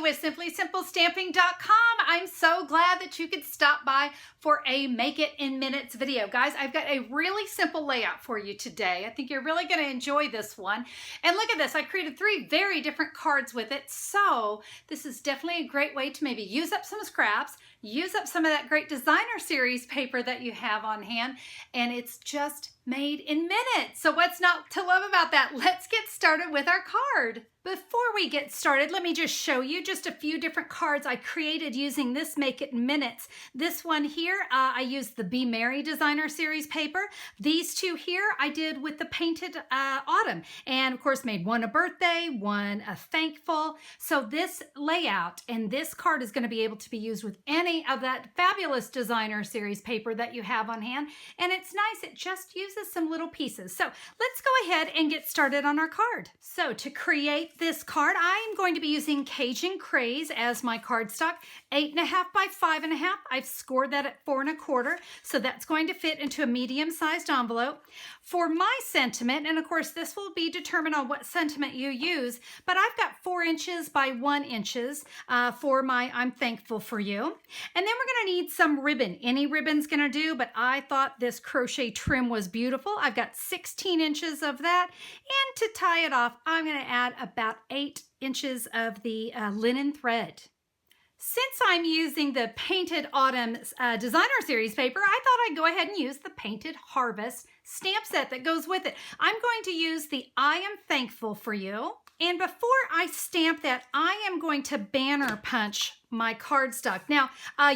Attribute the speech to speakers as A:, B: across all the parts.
A: with SimplySimpleStamping.com. I'm so glad that you could stop by for a Make It in Minutes video. Guys, I've got a really simple layout for you today. I think you're really going to enjoy this one. And look at this. I created 3 very different cards with it. So this is definitely a great way to maybe use up some scraps, use up some of that great designer series paper that you have on hand, and it's just made in minutes. So what's not to love about that? Let's get started with our card. Before we get started, let me just show you just a few different cards I created using this Make It in Minutes. This one here, I used the Be Merry designer series paper. These 2 here I did with the painted autumn, and of course made one a birthday, one a thankful. So this layout and this card is going to be able to be used with any of that fabulous designer series paper that you have on hand, and it's nice. It just uses some little pieces. So let's go ahead and get started on our card. So to create this card, I'm going to be using Cajun Craze as my cardstock, 8.5 by 5.5. I've scored that at 4 1/4, so that's going to fit into a medium-sized envelope. For my sentiment, and of course this will be determined on what sentiment you use, but I've got 4 inches by 1 inches for my I'm Thankful for You. And then we're going to need some ribbon. Any ribbon's going to do, but I thought this crochet trim was beautiful. I've got 16 inches of that, and to tie it off, I'm going to add about 8 inches of the linen thread. Since I'm using the Painted Autumn designer series paper, I thought I'd go ahead and use the Painted Harvest stamp set that goes with it. I'm going to use the I Am Thankful for You. And before I stamp that, I am going to banner punch my cardstock. Now,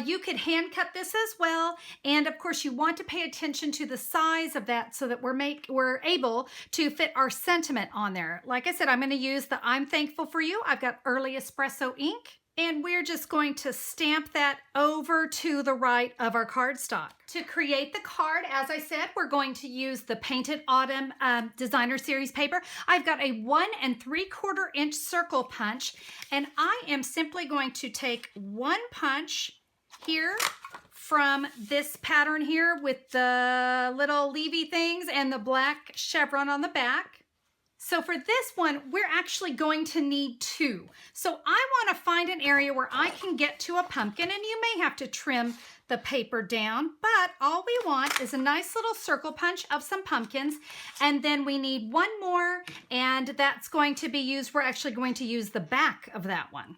A: you could hand cut this as well. And of course, you want to pay attention to the size of that so that we're able to fit our sentiment on there. Like I said, I'm going to use the I'm Thankful for You. I've got Early Espresso ink. And we're just going to stamp that over to the right of our cardstock. To create the card, as I said, we're going to use the Painted Autumn designer series paper. I've got a 1 3/4 inch circle punch, and I am simply going to take 1 punch here from this pattern here with the little leafy things and the black chevron on the back. So for this one, we're actually going to need 2. So I want to find an area where I can get to a pumpkin, and you may have to trim the paper down, but all we want is a nice little circle punch of some pumpkins, and then we need 1 more, and that's going to be used, we're actually going to use the back of that one.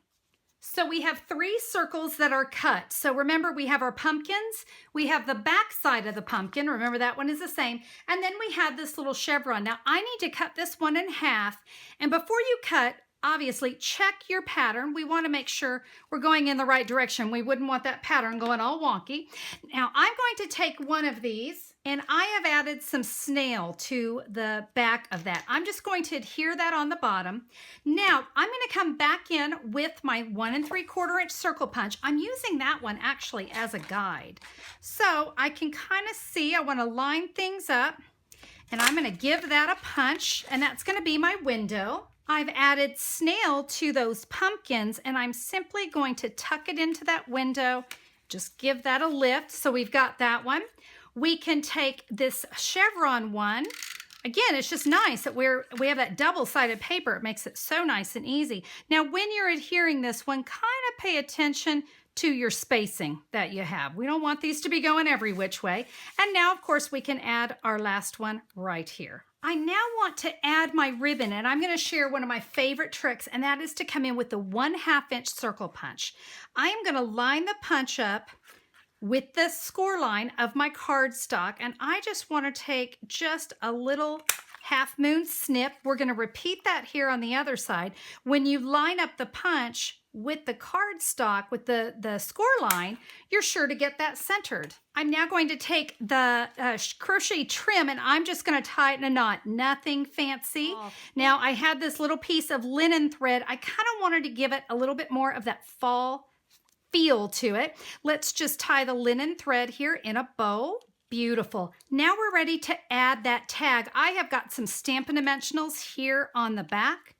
A: So we have 3 circles that are cut. So remember, we have our pumpkins, we have the back side of the pumpkin, remember that one is the same, and then we have this little chevron. Now I need to cut this one in half, and before you cut, obviously check your pattern. We want to make sure we're going in the right direction. We wouldn't want that pattern going all wonky. Now I'm going to take one of these, and I have added some snail to the back of that. I'm just going to adhere that on the bottom. Now I'm going to come back in with my 1 3/4 inch circle punch. I'm using that one actually as a guide. So I can kind of see, I want to line things up, and I'm going to give that a punch, and that's going to be my window. I've added snail to those pumpkins, and I'm simply going to tuck it into that window, just give that a lift. So we've got that one. We can take this chevron one. Again, it's just nice that we have that double-sided paper. It makes it so nice and easy. Now, when you're adhering this one, kind of pay attention to your spacing that you have. We don't want these to be going every which way. And now, of course, we can add our last one right here. I now want to add my ribbon, and I'm going to share one of my favorite tricks, and that is to come in with the 1/2 inch circle punch. I am going to line the punch up with the score line of my cardstock, and I just want to take just a little half moon snip. We're going to repeat that here on the other side. When you line up the punch with the cardstock, with the score line, you're sure to get that centered. I'm now going to take the crochet trim, and I'm just going to tie it in a knot. Nothing fancy. Oh. Now I had this little piece of linen thread. I kind of wanted to give it a little bit more of that fall feel to it. Let's just tie the linen thread here in a bow. Beautiful. Now we're ready to add that tag. I have got some Stampin' Dimensionals here on the back.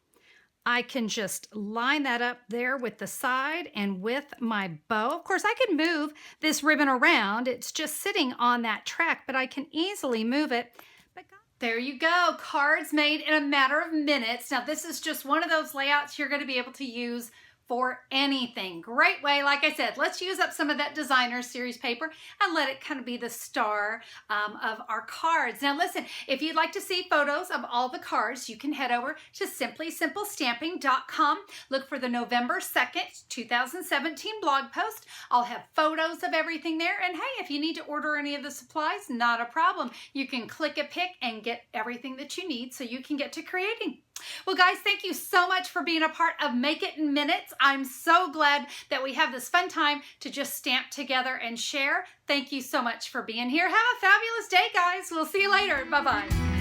A: I can just line that up there with the side and with my bow. Of course, I could move this ribbon around. It's just sitting on that track, but I can easily move it. But there you go, cards made in a matter of minutes. Now, this is just one of those layouts you're going to be able to use for anything. Great way, like I said, let's use up some of that designer series paper and let it kind of be the star of our cards. Now listen, if you'd like to see photos of all the cards, you can head over to simplysimplestamping.com. Look for the November 2nd, 2017 blog post. I'll have photos of everything there. And hey, if you need to order any of the supplies, not a problem. You can click a pick and get everything that you need so you can get to creating. Well, guys, thank you so much for being a part of Make It in Minutes. I'm so glad that we have this fun time to just stamp together and share. Thank you so much for being here. Have a fabulous day, guys. We'll see you later. Bye-bye.